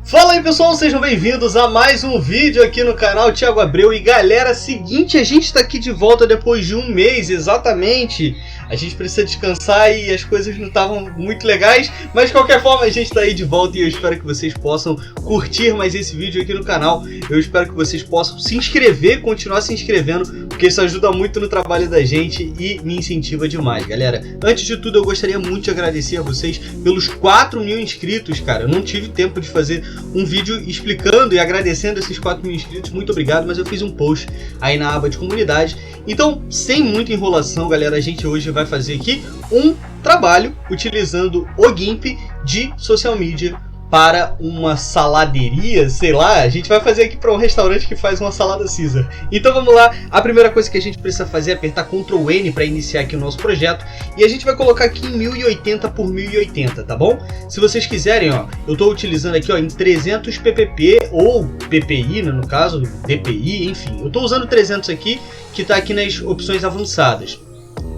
Fala aí pessoal, sejam bem-vindos a mais um vídeo aqui no canal Thiago Abreu. E galera, seguinte, a gente tá aqui de volta depois de um mês, exatamente. A gente precisa descansar e as coisas não estavam muito legais, mas de qualquer forma a gente tá aí de volta e eu espero que vocês possam curtir mais esse vídeo aqui no canal. Eu espero que vocês possam se inscrever, continuar se inscrevendo, porque isso ajuda muito no trabalho da gente e me incentiva demais, galera. Antes de tudo, eu gostaria muito de agradecer a vocês pelos 4.000 inscritos, cara. Eu não tive tempo de fazer um vídeo explicando e agradecendo esses 4.000 inscritos, muito obrigado, mas eu fiz um post aí na aba de comunidade. Então, sem muita enrolação, galera, a gente hoje vai fazer aqui um trabalho utilizando o GIMP de social media para uma saladeria, sei lá, a gente vai fazer aqui para um restaurante que faz uma salada Caesar. Então vamos lá, a primeira coisa que a gente precisa fazer é apertar Ctrl N para iniciar aqui o nosso projeto e a gente vai colocar aqui em 1080 por 1080, tá bom? Se vocês quiserem, ó, eu estou utilizando aqui ó, em 300 ppp ou ppi, né, no caso, dpi, enfim, eu estou usando 300 aqui, que está aqui nas opções avançadas.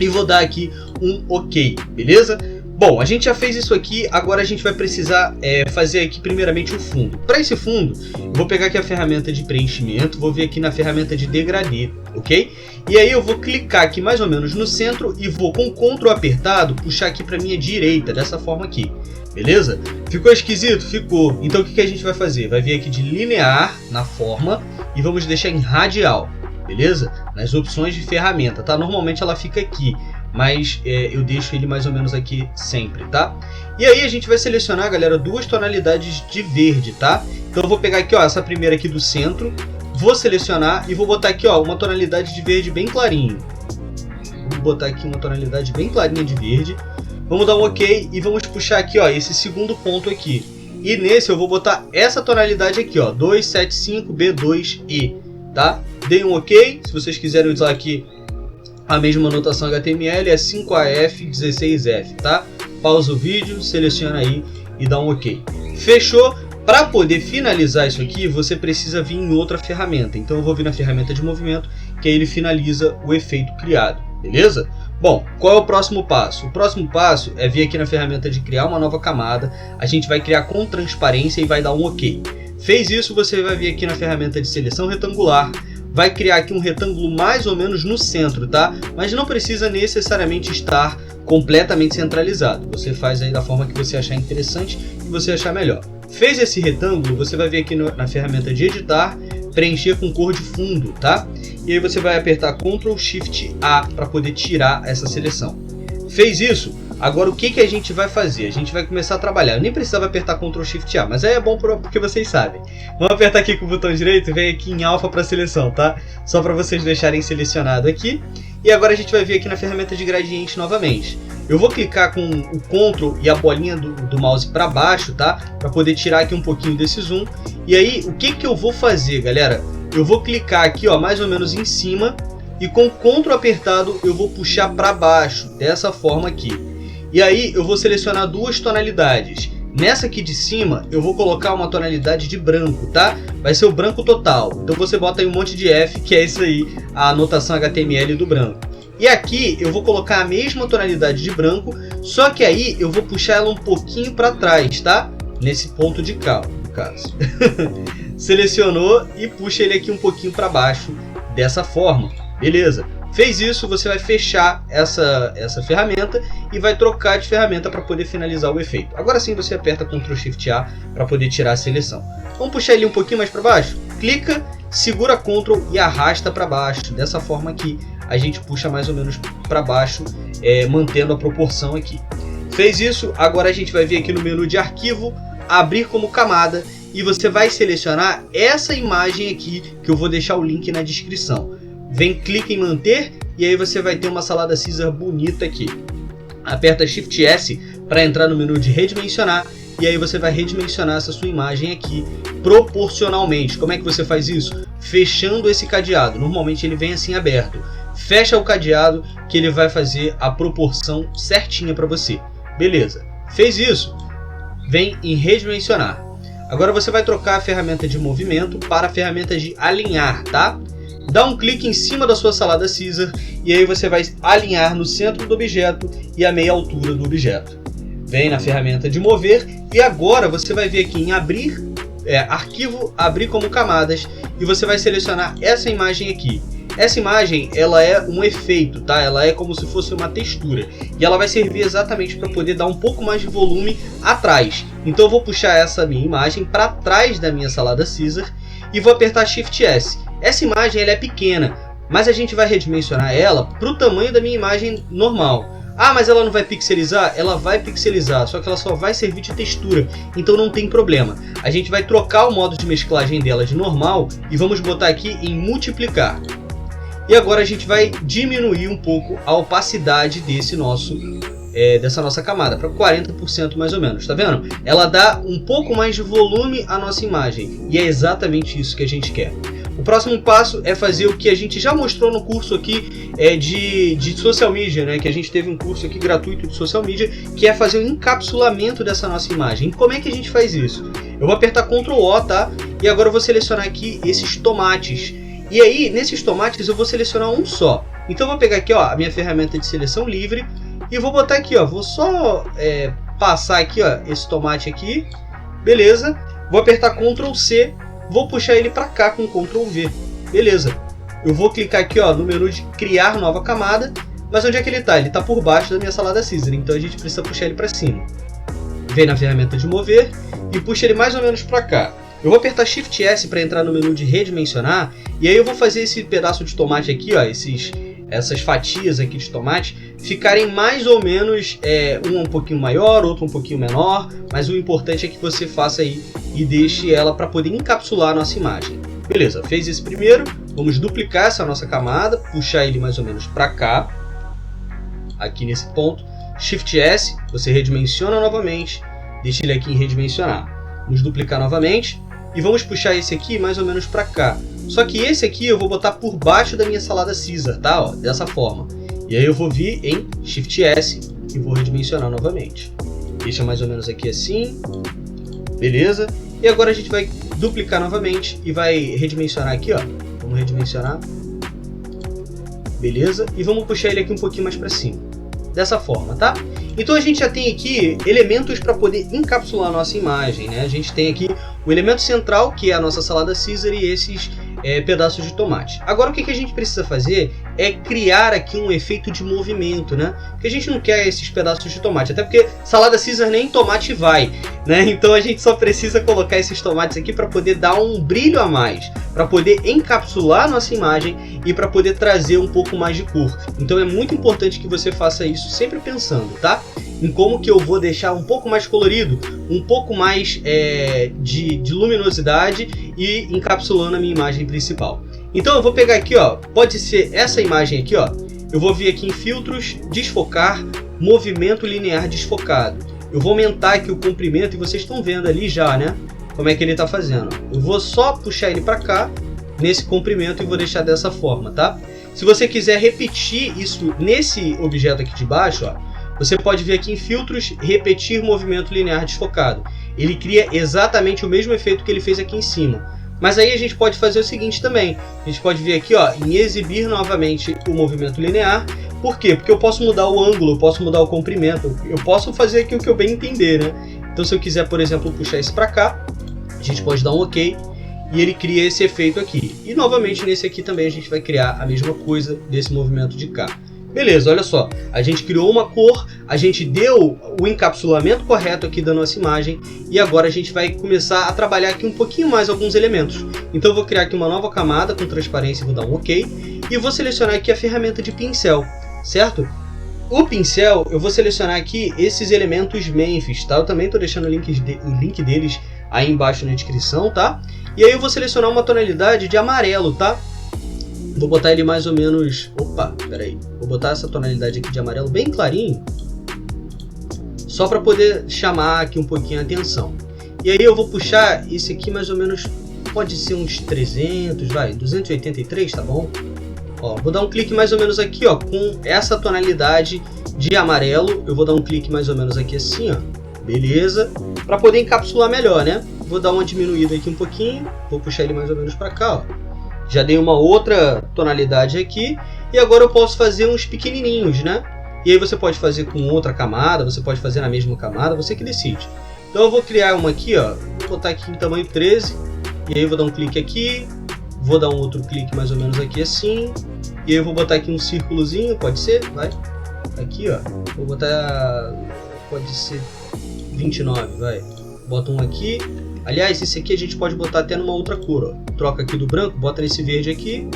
E vou dar aqui um OK, beleza? Bom, a gente já fez isso aqui, agora a gente vai precisar fazer aqui primeiramente o fundo. Para esse fundo, eu vou pegar aqui a ferramenta de preenchimento, vou vir aqui na ferramenta de degradê, ok? E aí eu vou clicar aqui mais ou menos no centro e vou com Ctrl apertado puxar aqui para minha direita, dessa forma aqui, beleza? Ficou esquisito? Ficou. Então o que a gente vai fazer? Vai vir aqui de linear na forma e vamos deixar em radial, beleza? Nas opções de ferramenta, tá? Normalmente ela fica aqui, mas eu deixo ele mais ou menos aqui sempre, tá? E aí a gente vai selecionar, galera, duas tonalidades de verde, tá? Então eu vou pegar aqui, ó, essa primeira aqui do centro, vou selecionar e vou botar aqui, ó, uma tonalidade de verde bem clarinho. Vou botar aqui uma tonalidade bem clarinha de verde. Vamos dar um OK e vamos puxar aqui, ó, esse segundo ponto aqui. E nesse eu vou botar essa tonalidade aqui, ó, 275B2E, tá? Dei um OK. Se vocês quiserem usar aqui a mesma notação HTML, é 5AF16F, tá? Pausa o vídeo, seleciona aí e dá um OK. Fechou? Para poder finalizar isso aqui, você precisa vir em outra ferramenta. Então eu vou vir na ferramenta de movimento, que aí ele finaliza o efeito criado, beleza? Bom, qual é o próximo passo? O próximo passo é vir aqui na ferramenta de criar uma nova camada. A gente vai criar com transparência e vai dar um OK. Fez isso, você vai vir aqui na ferramenta de seleção retangular, vai criar aqui um retângulo mais ou menos no centro, tá? Mas não precisa necessariamente estar completamente centralizado. Você faz aí da forma que você achar interessante e você achar melhor. Fez esse retângulo, você vai vir aqui na ferramenta de editar, preencher com cor de fundo, tá? E aí você vai apertar Ctrl Shift A para poder tirar essa seleção. Fez isso? Agora o que a gente vai fazer? A gente vai começar a trabalhar. Eu nem precisava apertar Ctrl Shift A, mas aí é bom porque vocês sabem. Vamos apertar aqui com o botão direito e vem aqui em alfa para seleção, tá? Só para vocês deixarem selecionado aqui. E agora a gente vai vir aqui na ferramenta de gradiente novamente. Eu vou clicar com o Ctrl e a bolinha do mouse para baixo, tá? Para poder tirar aqui um pouquinho desse zoom. E aí o que eu vou fazer, galera? Eu vou clicar aqui, ó, mais ou menos em cima. E com Ctrl apertado eu vou puxar para baixo, dessa forma aqui. E aí eu vou selecionar duas tonalidades. Nessa aqui de cima eu vou colocar uma tonalidade de branco, tá? Vai ser o branco total. Então você bota aí um monte de F, que é isso aí, a anotação HTML do branco. E aqui eu vou colocar a mesma tonalidade de branco, só que aí eu vou puxar ela um pouquinho para trás, tá? Nesse ponto de cá, no caso. Selecionou e puxa ele aqui um pouquinho para baixo, dessa forma. Beleza? Fez isso, você vai fechar essa ferramenta e vai trocar de ferramenta para poder finalizar o efeito. Agora sim você aperta Ctrl Shift A para poder tirar a seleção. Vamos puxar ele um pouquinho mais para baixo? Clica, segura Ctrl e arrasta para baixo. Dessa forma aqui a gente puxa mais ou menos para baixo, mantendo a proporção aqui. Fez isso, agora a gente vai vir aqui no menu de arquivo, abrir como camada e você vai selecionar essa imagem aqui que eu vou deixar o link na descrição. Vem, clica em manter e aí você vai ter uma salada Caesar bonita aqui. Aperta Shift S para entrar no menu de redimensionar e aí você vai redimensionar essa sua imagem aqui proporcionalmente. Como é que você faz isso? Fechando esse cadeado. Normalmente ele vem assim aberto. Fecha o cadeado que ele vai fazer a proporção certinha para você. Beleza. Fez isso? Vem em redimensionar. Agora você vai trocar a ferramenta de movimento para a ferramenta de alinhar, tá? Dá um clique em cima da sua salada Caesar e aí você vai alinhar no centro do objeto e a meia altura do objeto. Vem na ferramenta de mover e agora você vai vir aqui em abrir arquivo, abrir como camadas, e você vai selecionar essa imagem aqui. Essa imagem, ela é um efeito, tá? Ela é como se fosse uma textura. E ela vai servir exatamente para poder dar um pouco mais de volume atrás. Então eu vou puxar essa minha imagem para trás da minha salada Caesar e vou apertar Shift S. Essa imagem ela é pequena, mas a gente vai redimensionar ela para o tamanho da minha imagem normal. Ah, mas ela não vai pixelizar? Ela vai pixelizar, só que ela só vai servir de textura, então não tem problema. A gente vai trocar o modo de mesclagem dela de normal e vamos botar aqui em multiplicar. E agora a gente vai diminuir um pouco a opacidade dessa nossa camada, para 40% mais ou menos, tá vendo? Ela dá um pouco mais de volume à nossa imagem, e é exatamente isso que a gente quer. O próximo passo é fazer o que a gente já mostrou no curso aqui de social media, né? Que a gente teve um curso aqui gratuito de social media, que é fazer o encapsulamento dessa nossa imagem. E como é que a gente faz isso? Eu vou apertar Ctrl O, tá? E agora eu vou selecionar aqui esses tomates. E aí, nesses tomates eu vou selecionar um só. Então eu vou pegar aqui, ó, a minha ferramenta de seleção livre e vou botar aqui, ó, vou só passar aqui, ó, esse tomate aqui. Beleza? Vou apertar Ctrl C, vou puxar ele para cá com Ctrl V. Beleza? Eu vou clicar aqui, ó, no menu de criar nova camada, mas onde é que ele está? Ele está por baixo da minha salada Caesar, então a gente precisa puxar ele para cima. Vem na ferramenta de mover e puxa ele mais ou menos para cá. Eu vou apertar Shift S para entrar no menu de redimensionar, e aí eu vou fazer esse pedaço de tomate aqui, ó, essas fatias aqui de tomate ficarem mais ou menos um pouquinho maior, outro um pouquinho menor, mas o importante é que você faça aí e deixe ela para poder encapsular a nossa imagem. Beleza, fez esse primeiro, vamos duplicar essa nossa camada, puxar ele mais ou menos para cá, aqui nesse ponto, Shift S, você redimensiona novamente, deixa ele aqui em redimensionar. Vamos duplicar novamente. E vamos puxar esse aqui mais ou menos para cá. Só que esse aqui eu vou botar por baixo da minha salada Caesar, tá? Ó, dessa forma. E aí eu vou vir em Shift S e vou redimensionar novamente. Deixa mais ou menos aqui assim. Beleza? E agora a gente vai duplicar novamente e vai redimensionar aqui, ó. Vamos redimensionar. Beleza? E vamos puxar ele aqui um pouquinho mais para cima. Dessa forma, tá? Então a gente já tem aqui elementos para poder encapsular a nossa imagem, né? A gente tem aqui o elemento central, que é a nossa salada Caesar, e esses pedaços de tomate. Agora o que a gente precisa fazer é criar aqui um efeito de movimento, né? Porque a gente não quer esses pedaços de tomate, até porque salada Caesar nem tomate vai, né? Então a gente só precisa colocar esses tomates aqui para poder dar um brilho a mais, para poder encapsular a nossa imagem e para poder trazer um pouco mais de cor. Então é muito importante que você faça isso sempre pensando, tá? Em como que eu vou deixar um pouco mais colorido, um pouco mais de luminosidade e encapsulando a minha imagem principal. Então eu vou pegar aqui, ó, pode ser essa imagem aqui, ó. Eu vou vir aqui em filtros, desfocar, movimento linear desfocado. Eu vou aumentar aqui o comprimento e vocês estão vendo ali já, né? Como é que ele está fazendo. Eu vou só puxar ele para cá, nesse comprimento, e vou deixar dessa forma, tá? Se você quiser repetir isso nesse objeto aqui de baixo, ó, você pode vir aqui em filtros, repetir movimento linear desfocado. Ele cria exatamente o mesmo efeito que ele fez aqui em cima. Mas aí a gente pode fazer o seguinte também. A gente pode vir aqui, ó, em exibir novamente o movimento linear. Por quê? Porque eu posso mudar o ângulo, eu posso mudar o comprimento. Eu posso fazer aqui o que eu bem entender, né? Então se eu quiser, por exemplo, puxar isso para cá, a gente pode dar um OK. E ele cria esse efeito aqui. E novamente nesse aqui também a gente vai criar a mesma coisa desse movimento de cá. Beleza, olha só, a gente criou uma cor, a gente deu o encapsulamento correto aqui da nossa imagem e agora a gente vai começar a trabalhar aqui um pouquinho mais alguns elementos. Então eu vou criar aqui uma nova camada com transparência, vou dar um OK e vou selecionar aqui a ferramenta de pincel, certo? O pincel, eu vou selecionar aqui esses elementos Memphis, tá? Eu também estou deixando o link deles aí embaixo na descrição, tá? E aí eu vou selecionar uma tonalidade de amarelo, tá? Vou botar ele mais ou menos... Opa, peraí. Vou botar essa tonalidade aqui de amarelo bem clarinho, só para poder chamar aqui um pouquinho a atenção. E aí eu vou puxar esse aqui mais ou menos, pode ser uns 300, vai, 283, tá bom? Ó, vou dar um clique mais ou menos aqui, ó, com essa tonalidade de amarelo. Eu vou dar um clique mais ou menos aqui assim, ó. Beleza? Para poder encapsular melhor, né? Vou dar uma diminuída aqui um pouquinho. Vou puxar ele mais ou menos para cá, ó. Já dei uma outra tonalidade aqui. E agora eu posso fazer uns pequenininhos, né? E aí você pode fazer com outra camada, você pode fazer na mesma camada, você que decide. Então eu vou criar uma aqui, ó, vou botar aqui em tamanho 13, e aí eu vou dar um clique aqui, vou dar um outro clique mais ou menos aqui assim, e aí eu vou botar aqui um círculozinho, pode ser? Vai. Aqui, ó, vou botar, pode ser 29, vai. Bota um aqui. Aliás, esse aqui a gente pode botar até numa outra cor, ó. Troca aqui do branco, bota nesse verde aqui,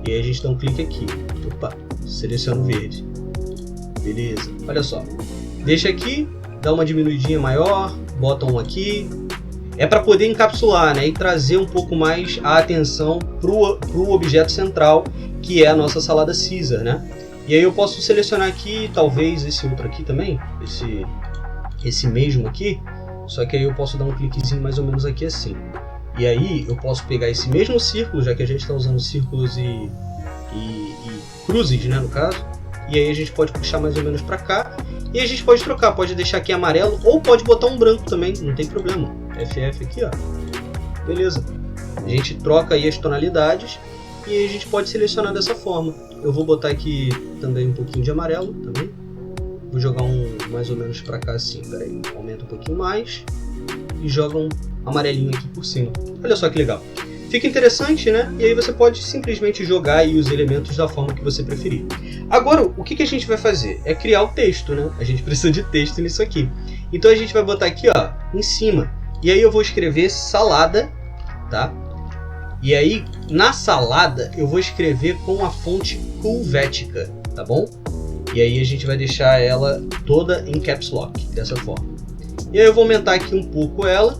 e aí a gente dá um clique aqui. Opa, seleciona o verde. Beleza, olha só. Deixa aqui, dá uma diminuidinha maior, bota um aqui. É para poder encapsular, né, e trazer um pouco mais a atenção pro objeto central, que é a nossa salada Caesar, né? E aí eu posso selecionar aqui, talvez esse outro aqui também, esse mesmo aqui, só que aí eu posso dar um cliquezinho mais ou menos aqui assim. E aí eu posso pegar esse mesmo círculo, já que a gente está usando círculos e cruzes, né, no caso. E aí a gente pode puxar mais ou menos para cá. E a gente pode trocar, pode deixar aqui amarelo ou pode botar um branco também, não tem problema. FF aqui, ó. Beleza. A gente troca aí as tonalidades e aí a gente pode selecionar dessa forma. Eu vou botar aqui também um pouquinho de amarelo também. Vou jogar um mais ou menos para cá assim, peraí. Aumenta um pouquinho mais e joga um amarelinho aqui por cima. Olha só que legal. Fica interessante, né? E aí você pode simplesmente jogar aí os elementos da forma que você preferir. Agora, o que a gente vai fazer? É criar o texto, né? A gente precisa de texto nisso aqui. Então a gente vai botar aqui, ó, em cima. E aí eu vou escrever salada, tá? E aí, na salada, eu vou escrever com a fonte Helvética, tá bom? E aí a gente vai deixar ela toda em Caps Lock, dessa forma. E aí eu vou aumentar aqui um pouco ela,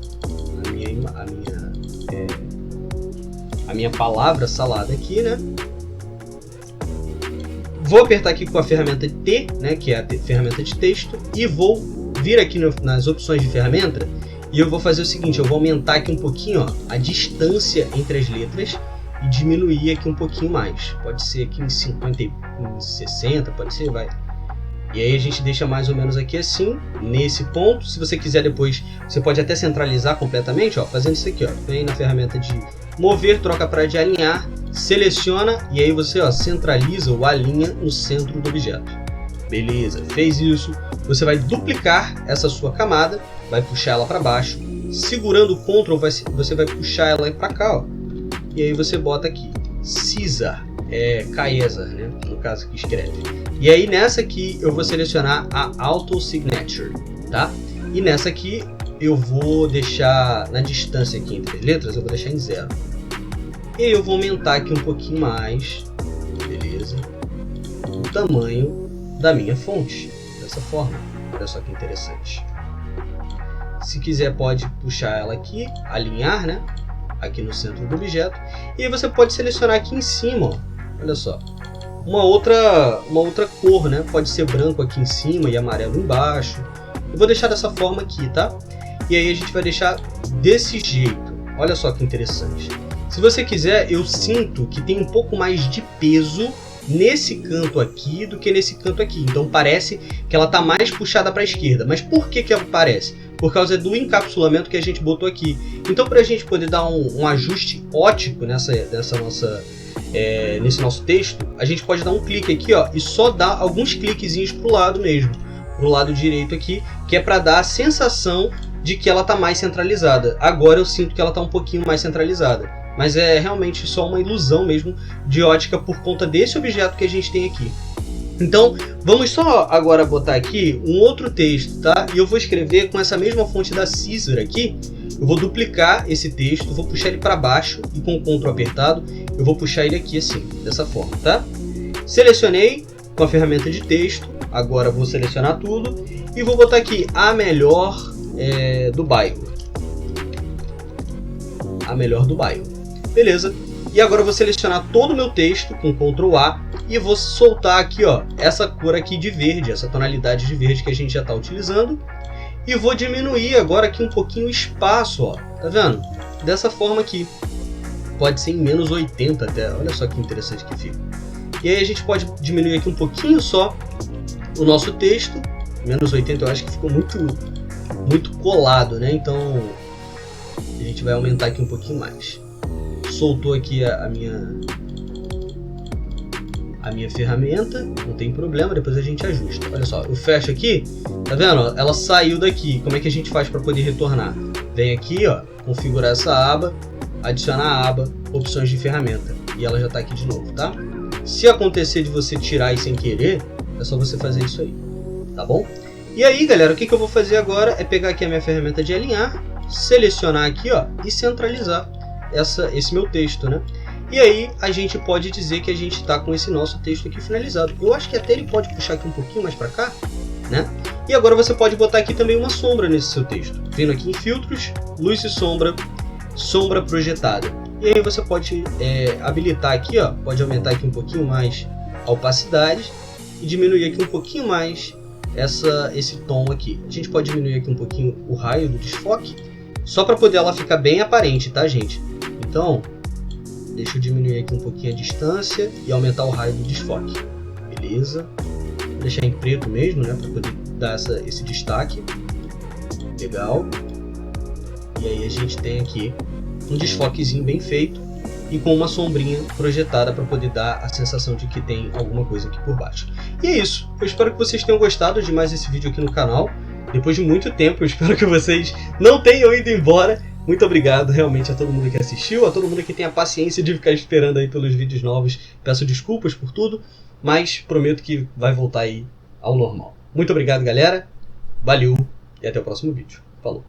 a minha palavra salada aqui, né? Vou apertar aqui com a ferramenta T, né, que é a ferramenta de texto, e vou vir aqui nas opções de ferramenta e eu vou fazer o seguinte, eu vou aumentar aqui um pouquinho, ó, a distância entre as letras e diminuir aqui um pouquinho mais. Pode ser aqui em 50, em 60, pode ser, vai. E aí a gente deixa mais ou menos aqui assim, nesse ponto. Se você quiser depois, você pode até centralizar completamente, ó, fazendo isso aqui, ó. Vem na ferramenta de mover, troca para de alinhar, seleciona e aí você, ó, centraliza ou alinha no centro do objeto. Beleza, fez isso. Você vai duplicar essa sua camada, vai puxar ela para baixo, segurando o Ctrl, você vai puxar ela para cá, ó. E aí você bota aqui, Caesar, Caesar, né, no caso que escreve. E aí nessa aqui eu vou selecionar a Auto Signature, tá? E nessa aqui eu vou deixar na distância aqui entre as letras, eu vou deixar em 0. E aí eu vou aumentar aqui um pouquinho mais, beleza, o tamanho da minha fonte, dessa forma. Olha só que interessante. Se quiser pode puxar ela aqui, alinhar, né, aqui no centro do objeto. E aí você pode selecionar aqui em cima, ó, olha só, uma outra cor, né? Pode ser branco aqui em cima e amarelo embaixo. Eu vou deixar dessa forma aqui, tá? E aí a gente vai deixar desse jeito. Olha só que interessante. Se você quiser, eu sinto que tem um pouco mais de peso nesse canto aqui do que nesse canto aqui. Então parece que ela está mais puxada para a esquerda. Mas por que ela parece? Por causa do encapsulamento que a gente botou aqui. Então para a gente poder dar um ajuste ótico nesse nosso texto, a gente pode dar um clique aqui, ó, e só dar alguns cliquezinhos para o lado mesmo, para o lado direito aqui, que é para dar a sensação de que ela está mais centralizada. Agora eu sinto que ela está um pouquinho mais centralizada, mas é realmente só uma ilusão mesmo de ótica por conta desse objeto que a gente tem aqui. Então vamos só agora botar aqui um outro texto, tá? E eu vou escrever com essa mesma fonte da Caesar aqui. Eu vou duplicar esse texto, vou puxar ele para baixo e com o Ctrl apertado eu vou puxar ele aqui assim, dessa forma, tá? Selecionei com a ferramenta de texto, agora vou selecionar tudo e vou botar aqui a melhor do bairro. A melhor do bairro. Beleza. E agora eu vou selecionar todo o meu texto com Ctrl A e vou soltar aqui, ó, essa cor aqui de verde, essa tonalidade de verde que a gente já está utilizando. E vou diminuir agora aqui um pouquinho o espaço, ó, tá vendo? Dessa forma aqui. Pode ser em menos 80 até, olha só que interessante que fica. E aí a gente pode diminuir aqui um pouquinho só o nosso texto. Menos 80 eu acho que ficou muito colado, né? Então a gente vai aumentar aqui um pouquinho mais. Soltou aqui a a minha ferramenta, não tem problema, depois a gente ajusta. Olha só, eu fecho aqui, tá vendo? Ela saiu daqui. Como é que a gente faz para poder retornar? Vem aqui, ó, configurar essa aba, adicionar a aba, opções de ferramenta, e ela já está aqui de novo, tá? Se acontecer de você tirar aí sem querer, é só você fazer isso aí, tá bom? E aí, galera, o que eu vou fazer agora é pegar aqui a minha ferramenta de alinhar, selecionar aqui, ó, e centralizar esse meu texto, né? E aí a gente pode dizer que a gente está com esse nosso texto aqui finalizado. Eu acho que até ele pode puxar aqui um pouquinho mais para cá, né? E agora você pode botar aqui também uma sombra nesse seu texto. Vindo aqui em filtros, luz e sombra, sombra projetada. E aí você pode habilitar aqui, ó, pode aumentar aqui um pouquinho mais a opacidade e diminuir aqui um pouquinho mais esse tom aqui. A gente pode diminuir aqui um pouquinho o raio do desfoque, só para poder ela ficar bem aparente, tá, gente? Então, deixa eu diminuir aqui um pouquinho a distância e aumentar o raio do desfoque. Beleza? Vou deixar em preto mesmo, né, para poder dar esse destaque. Legal. E aí a gente tem aqui um desfoquezinho bem feito e com uma sombrinha projetada para poder dar a sensação de que tem alguma coisa aqui por baixo. E é isso. Eu espero que vocês tenham gostado de mais esse vídeo aqui no canal. Depois de muito tempo, eu espero que vocês não tenham ido embora. Muito obrigado realmente a todo mundo que assistiu, a todo mundo que tem a paciência de ficar esperando aí pelos vídeos novos. Peço desculpas por tudo, mas prometo que vai voltar aí ao normal. Muito obrigado, galera. Valeu e até o próximo vídeo. Falou!